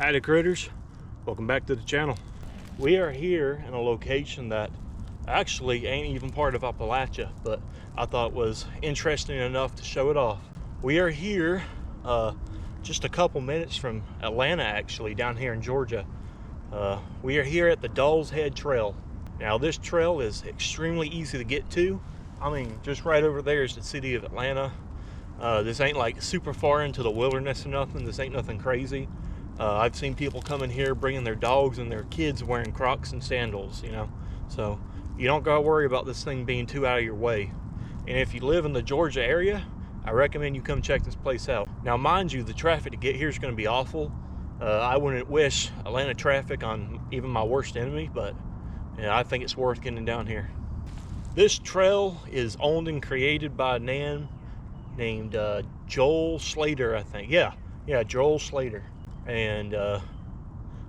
Howdy critters, welcome back to the channel. We are here in a location that actually ain't even part of Appalachia, but I thought was interesting enough to show it off. We are here just a couple minutes from Atlanta, actually, down here in Georgia. We are here at the Doll's Head Trail. Now this trail is extremely easy to get to. I mean, just right over there is the city of Atlanta. This ain't like super far into the wilderness or nothing. This ain't nothing crazy. I've seen people coming here bringing their dogs and their kids wearing Crocs and sandals, you know. So you don't gotta worry about this thing being too out of your way. And if you live in the Georgia area, I recommend you come check this place out. Now mind you, the traffic to get here is gonna be awful. I wouldn't wish Atlanta traffic on even my worst enemy, but yeah, I think it's worth getting down here. This trail is owned and created by a man named Joel Slater, I think. Yeah, Joel Slater. And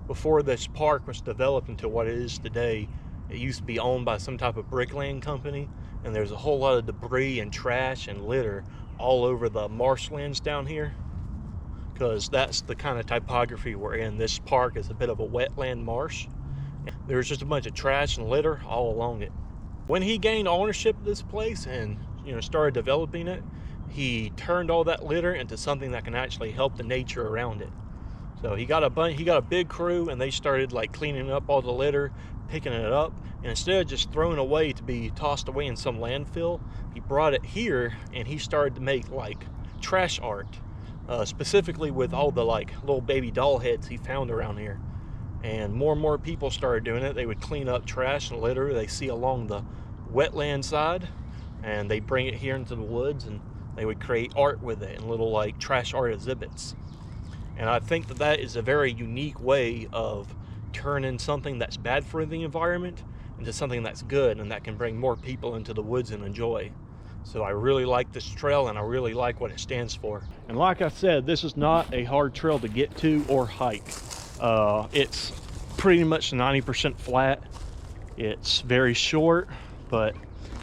before this park was developed into what it is today, it used to be owned by some type of bricklaying company, and there's a whole lot of debris and trash and litter all over the marshlands down here, because that's the kind of typography we're in. This park is a bit of a wetland marsh. There's just a bunch of trash and litter all along it. When he gained ownership of this place and started developing it, he turned all that litter into something that can actually help the nature around it. So he got a big crew, and they started like cleaning up all the litter, picking it up, and instead of just throwing away to be tossed away in some landfill, he brought it here and he started to make like trash art, specifically with all the like little baby doll heads he found around here. And more people started doing it. They would clean up trash and litter they see along the wetland side, and they bring it here into the woods, and they would create art with it in little like trash art exhibits. And I think that that is a very unique way of turning something that's bad for the environment into something that's good and that can bring more people into the woods and enjoy. So I really like this trail, and I really like what it stands for. And like I said, this is not a hard trail to get to or hike. It's pretty much 90% flat. It's very short, but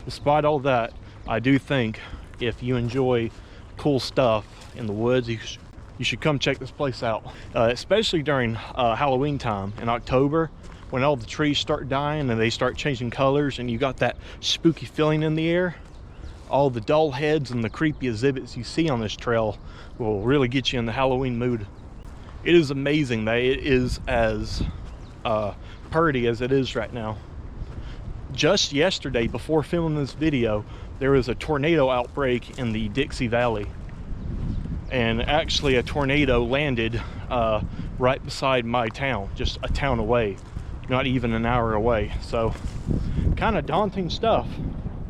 despite all that, I do think if you enjoy cool stuff in the woods, you should come check this place out, especially during Halloween time in October, when all the trees start dying and they start changing colors and you got that spooky feeling in the air. All the doll heads and the creepy exhibits you see on this trail will really get you in the Halloween mood. It is amazing that it is as pretty as it is right now. Just yesterday, before filming this video, there was a tornado outbreak in the Dixie Valley. And actually a tornado landed right beside my town, just a town away, not even an hour away. So kind of daunting stuff.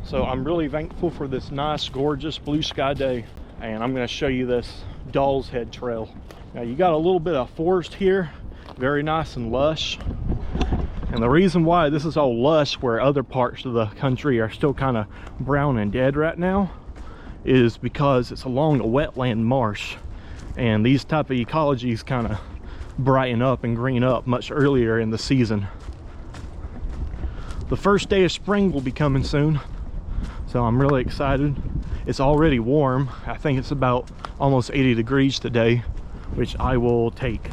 So I'm really thankful for this nice, gorgeous blue sky day. And I'm going to show you this Doll's Head Trail. Now you got a little bit of forest here, very nice and lush. And the reason why this is all lush where other parts of the country are still kind of brown and dead right now is because it's along a wetland marsh, and these type of ecologies kind of brighten up and green up much earlier in the season. The first day of spring will be coming soon, so I'm really excited. It's already warm. I think it's about almost 80 degrees today, which I will take.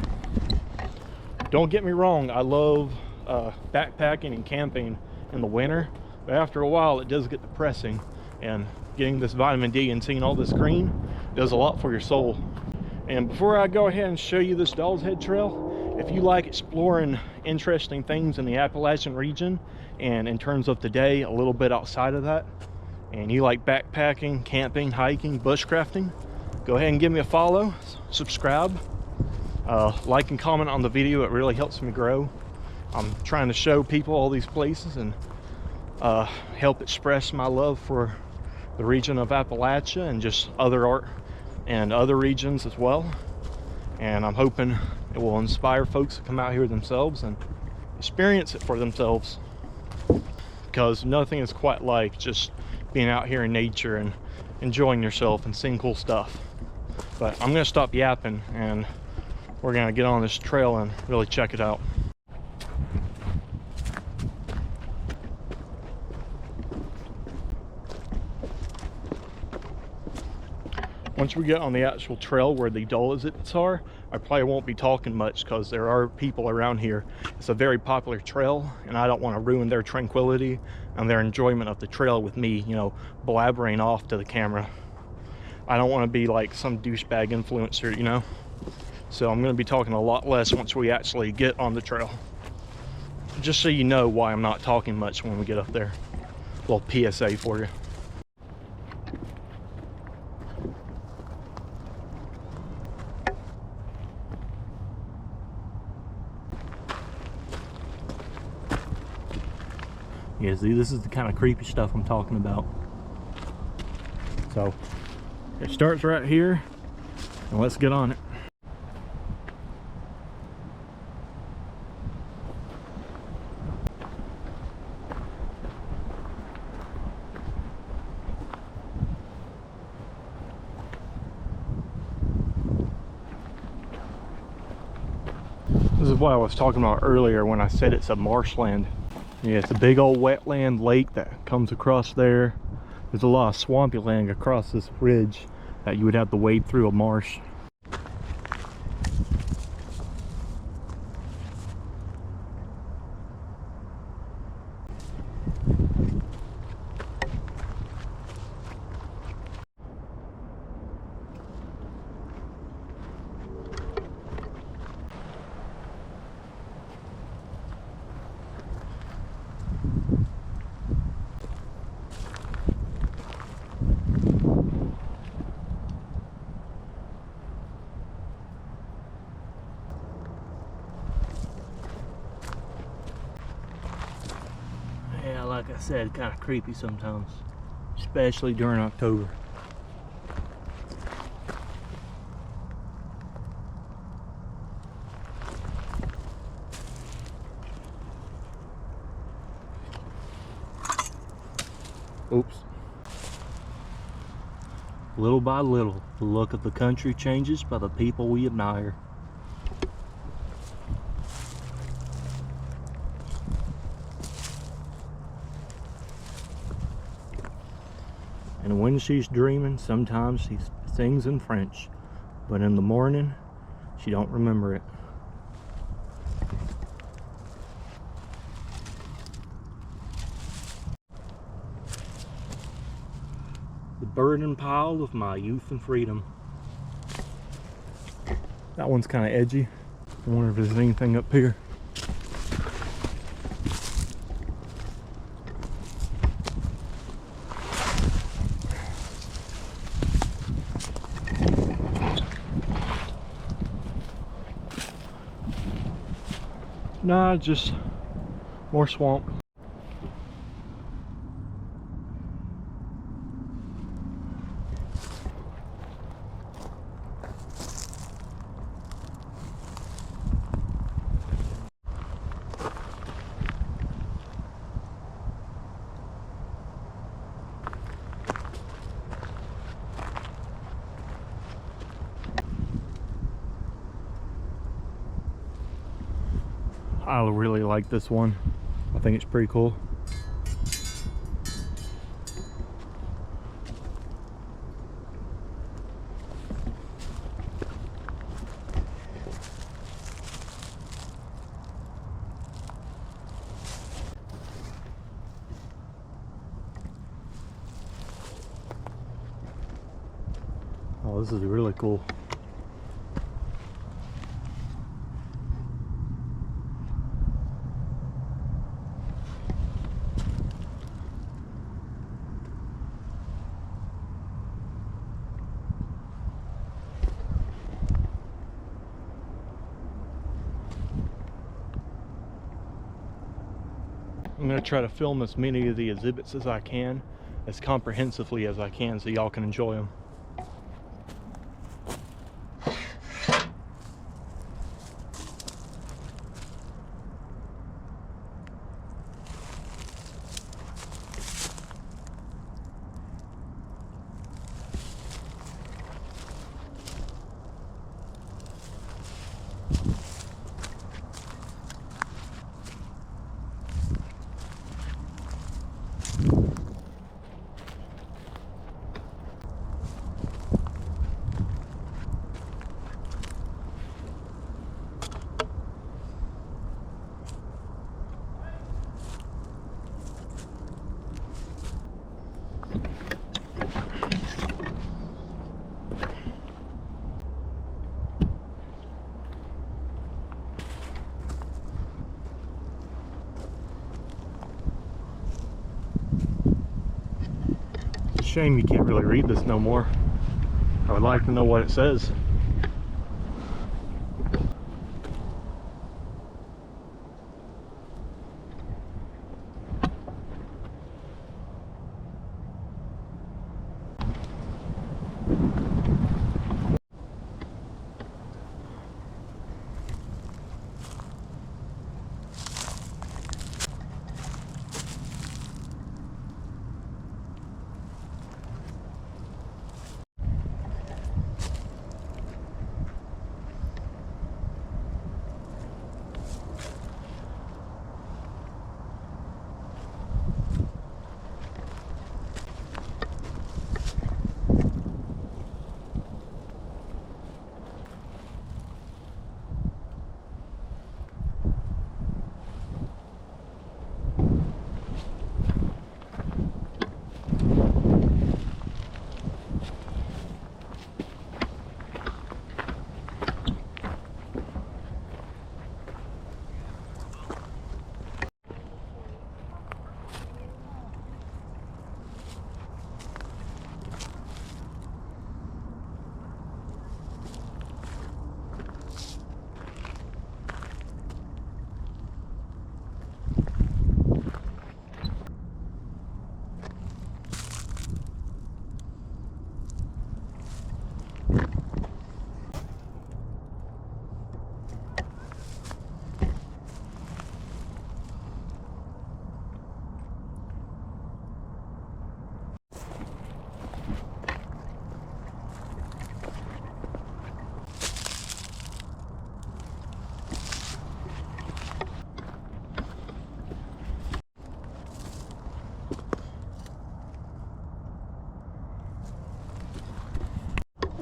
Don't get me wrong, I love backpacking and camping in the winter, but after a while it does get depressing, and getting this vitamin D and seeing all this green does a lot for your soul. And before I go ahead and show you this Doll's Head Trail, if you like exploring interesting things in the Appalachian region, and in terms of today, a little bit outside of that, and you like backpacking, camping, hiking, bushcrafting, go ahead and give me a follow, subscribe, like and comment on the video. It really helps me grow. I'm trying to show people all these places and help express my love for the region of Appalachia and just other art and other regions as well. And I'm hoping it will inspire folks to come out here themselves and experience it for themselves, because nothing is quite like just being out here in nature and enjoying yourself and seeing cool stuff. But I'm gonna stop yapping and we're gonna get on this trail and really check it out. Once we get on the actual trail where the dull exhibits are, I probably won't be talking much because there are people around here. It's a very popular trail, and I don't want to ruin their tranquility and their enjoyment of the trail with me, you know, blabbering off to the camera. I don't want to be like some douchebag influencer, you know? So I'm going to be talking a lot less once we actually get on the trail. Just so you know why I'm not talking much when we get up there. A little PSA for you. Yeah, see, this is the kind of creepy stuff I'm talking about. So, it starts right here, and let's get on it. This is what I was talking about earlier when I said it's a marshland. Yeah, it's a big old wetland lake that comes across there. There's a lot of swampy land across this ridge that you would have to wade through a marsh. Yeah, like I said, kind of creepy sometimes, especially during October. Oops. Little by little, the look of the country changes by the people we admire. And when she's dreaming, sometimes she sings in French, but in the morning, she don't remember it. The burden pile of my youth and freedom. That one's kind of edgy. I wonder if there's anything up here. Nah, just more swamp. I really like this one. I think it's pretty cool. Oh, this is really cool. I'm going to try to film as many of the exhibits as I can, as comprehensively as I can, so y'all can enjoy them. shame you can't really read this no more. I would like to know what it says.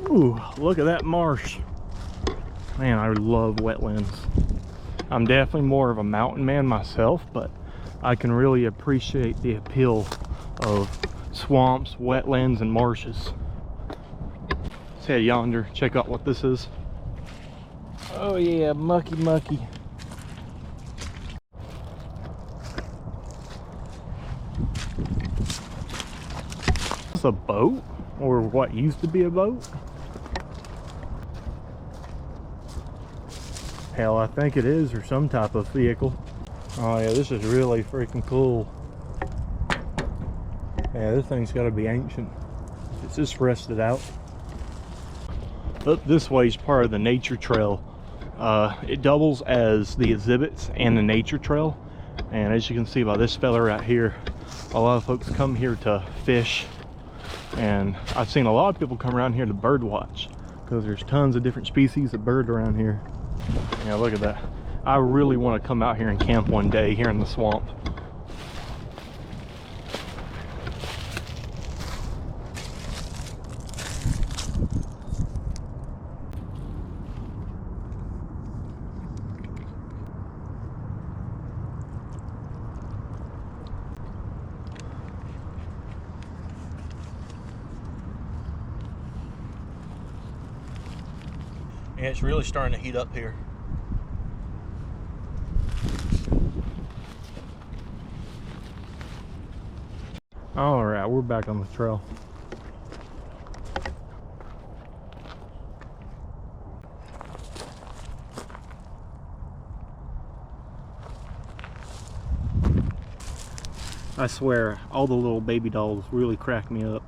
Ooh, look at that marsh. Man, I love wetlands. I'm definitely more of a mountain man myself, but I can really appreciate the appeal of swamps, wetlands, and marshes. Let's head yonder, check out what this is. Oh yeah, mucky mucky. It's a boat, or what used to be a boat. Hell, I think it is, or some type of vehicle. Oh yeah, this is really freaking cool. Yeah, this thing's got to be ancient. It's just rusted out. Up this way is part of the nature trail. It doubles as the exhibits and the nature trail. And as you can see by this fella right here, a lot of folks come here to fish. And I've seen a lot of people come around here to bird watch, because there's tons of different species of bird around here. Yeah, look at that. I really want to come out here and camp one day here in the swamp. Yeah, it's really starting to heat up here. All right, we're back on the trail. I swear, all the little baby dolls really crack me up.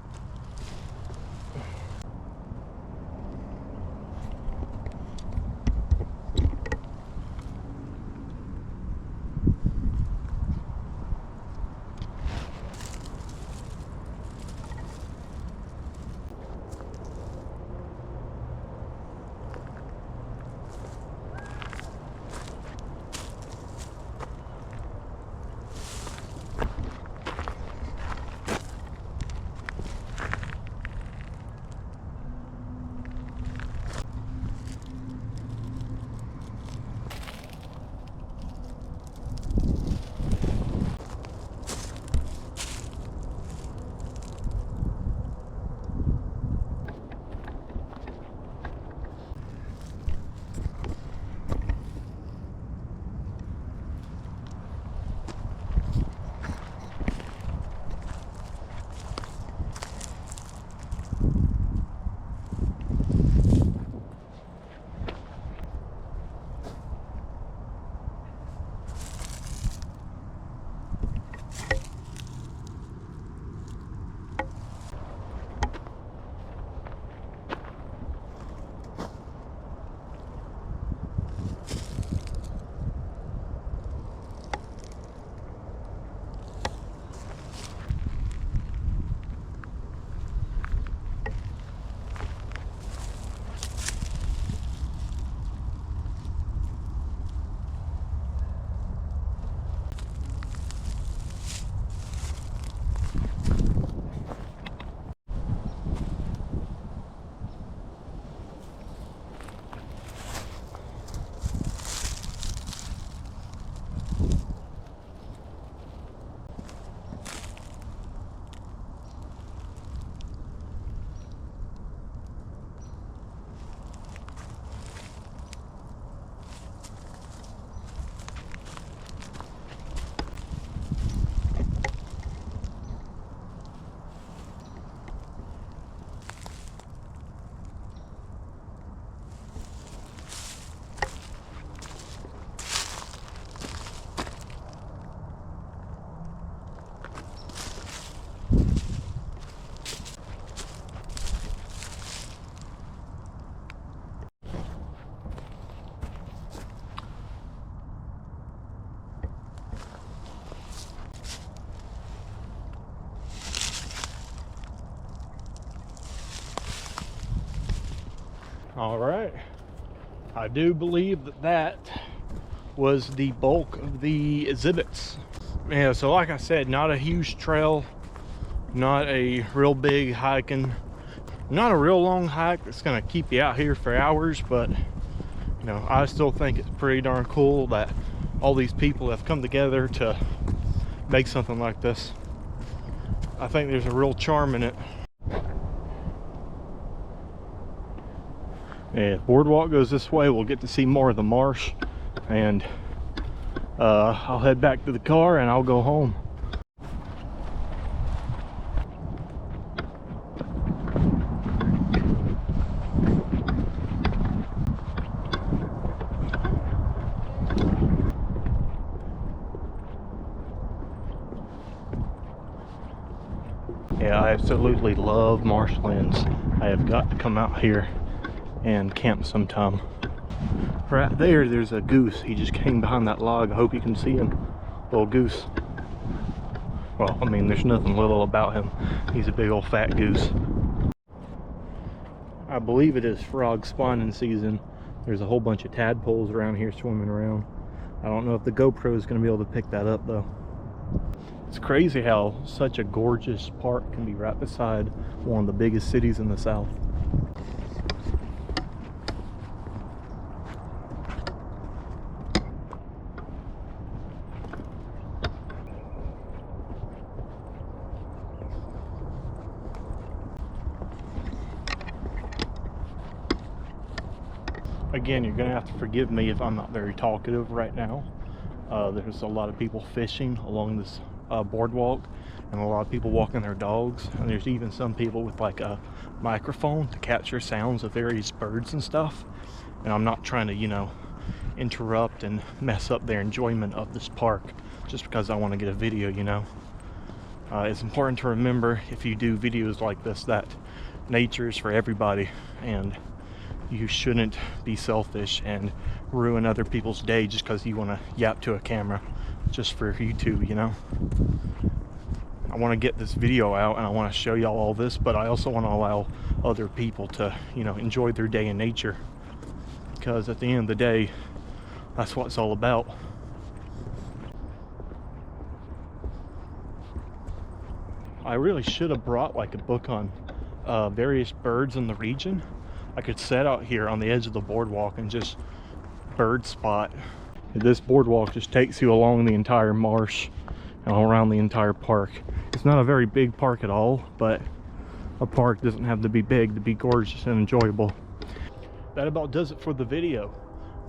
All right, I do believe that that was the bulk of the exhibits. Yeah, so like I said, not a huge trail, not a real big hiking, not a real long hike that's gonna keep you out here for hours, but you know, I still think it's pretty darn cool that all these people have come together to make something like this. I think there's a real charm in it. Yeah, boardwalk goes this way. We'll get to see more of the marsh, and I'll head back to the car and I'll go home. Yeah, I absolutely love marshlands. I have got to come out here and camp sometime. Right there's a goose. He just came behind that log. I hope you can see him. Little goose. Well, I mean, there's nothing little about him. He's a big old fat goose. I believe it is frog spawning season. There's a whole bunch of tadpoles around here swimming around. I don't know if the GoPro is going to be able to pick that up though. It's crazy how such a gorgeous park can be right beside one of the biggest cities in the South. Again, you're gonna have to forgive me if I'm not very talkative right now. There's a lot of people fishing along this boardwalk, and a lot of people walking their dogs, and there's even some people with like a microphone to capture sounds of various birds and stuff. And I'm not trying to, you know, interrupt and mess up their enjoyment of this park just because I want to get a video, you know. It's important to remember, if you do videos like this, that nature is for everybody, and you shouldn't be selfish and ruin other people's day just because you want to yap to a camera just for YouTube, you know. I want to get this video out and I want to show y'all all this, but I also want to allow other people to, you know, enjoy their day in nature, because at the end of the day, that's what it's all about. I really should have brought like a book on various birds in the region. I could set out here on the edge of the boardwalk and just bird spot. This boardwalk just takes you along the entire marsh and all around the entire park. It's not a very big park at all, but a park doesn't have to be big to be gorgeous and enjoyable. That about does it for the video.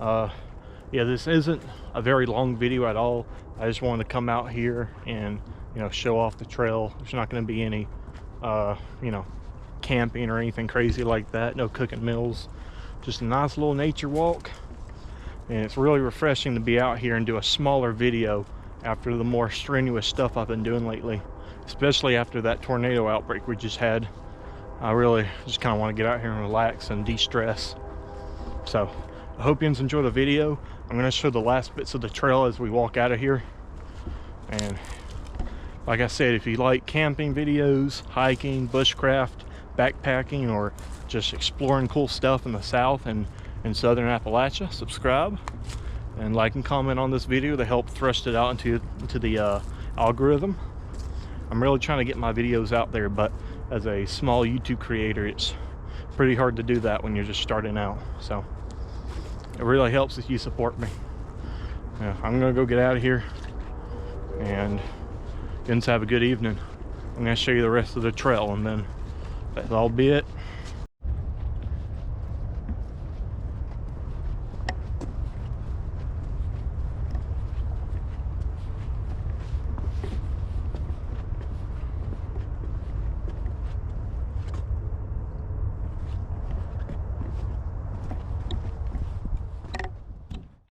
Yeah, this isn't a very long video at all. I just wanted to come out here and, you know, show off the trail. There's not going to be any you know, camping or anything crazy like that. No cooking meals, just a nice little nature walk. And it's really refreshing to be out here and do a smaller video after the more strenuous stuff I've been doing lately, especially after that tornado outbreak we just had. I really just kind of want to get out here and relax and de-stress. So I hope you enjoy the video. I'm going to show the last bits of the trail as we walk out of here. And like I said, if you like camping videos, hiking, bushcraft, backpacking, or just exploring cool stuff in the South and in Southern Appalachia, subscribe and like and comment on this video to help thrust it out into the algorithm. I'm really trying to get my videos out there, but as a small YouTube creator, it's pretty hard to do that when you're just starting out. So it really helps if you support me. Yeah, I'm gonna go get out of here and have a good evening. I'm gonna show you the rest of the trail, and then that'll be it.